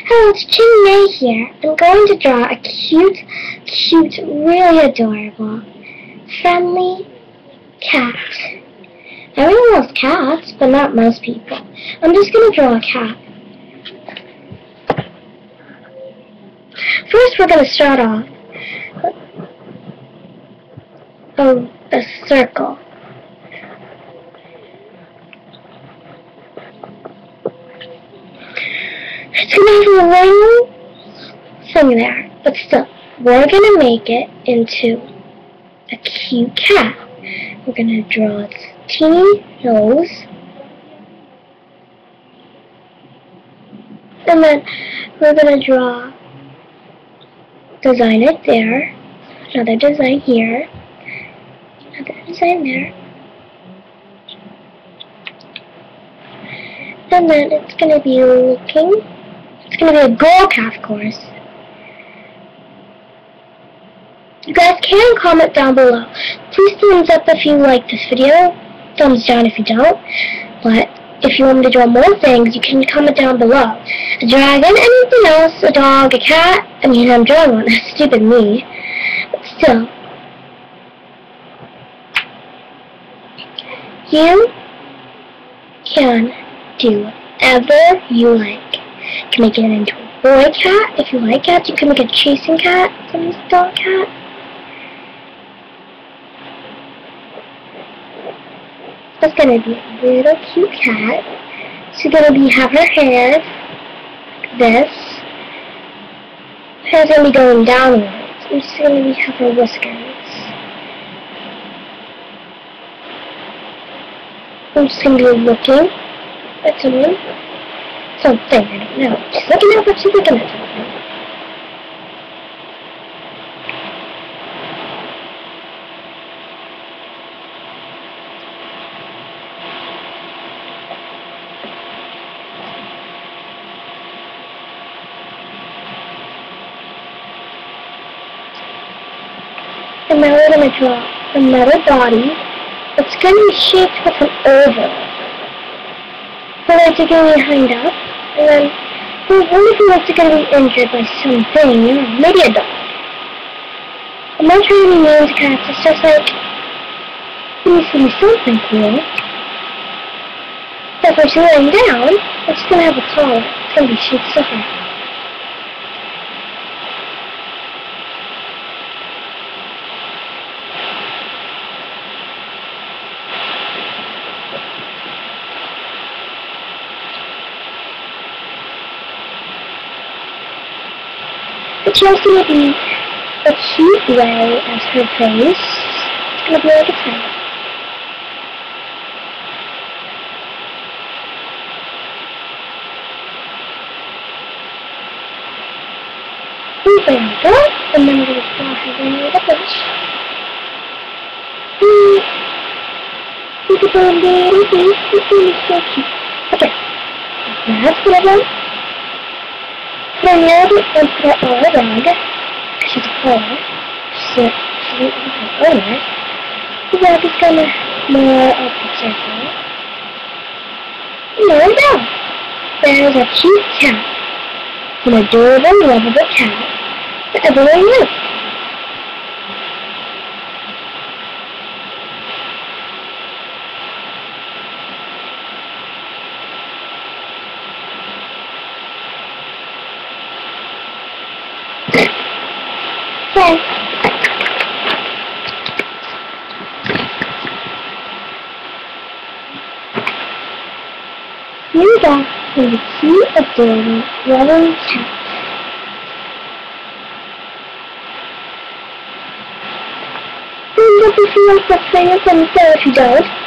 Hello, it's Chinmay here. I'm going to draw a cute, really adorable, friendly cat. Everyone loves cats, but not most people. I'm just going to draw a cat. First, we're going to start off a circle. It's going to have a little thing there, but still, we're going to make it into a cute cat. We're going to draw its teeny nose, and then we're going to design it there, another design here, another design there, and then it's going to be it's going to be a girl cat, of course. You guys can comment down below. Please thumbs up if you like this video, thumbs down if you don't, but if you want me to draw more things, you can comment down below. A dragon, anything else, a dog, a cat. I mean, I'm drawing one, stupid me. But still. You can do whatever you like. You can make it into a boy cat, if you like cats. You can make a chasing cat, some dog cat. It's going to be a little cute cat. She's going to have her hair like this. Her hair's going to be going downwards. And she's going to have her whiskers. I'm just going to be looking at someone. Something, I don't know. She's looking at what she's looking at something. And now we're going to draw another body. It's going to be shaped with an oval. The legs are going to be lined up, and then one of the legs are going to be injured by something, maybe a dog. I'm not trying to be mean to cats, it's just like, it needs to be something cool. But when she's laying down, it's going to have a collar. It's going to be shaped different. It's just going to be a cute way as her face. It's going to be like a tail. There we go. And then we're going to draw her in with a brush. Look at her little face. It's going to be so cute. Okay. That's what I've done. Put her near the and put her on a dog, because she's a player. She didn't have her owner. The dog is kind of more of the circle. And there we go. There's a cute cat. An adorable, lovable cat that everyone loves. Okay. Here we go with a cute, adorable, loving cat. And if you like this thing, let me know if you don't.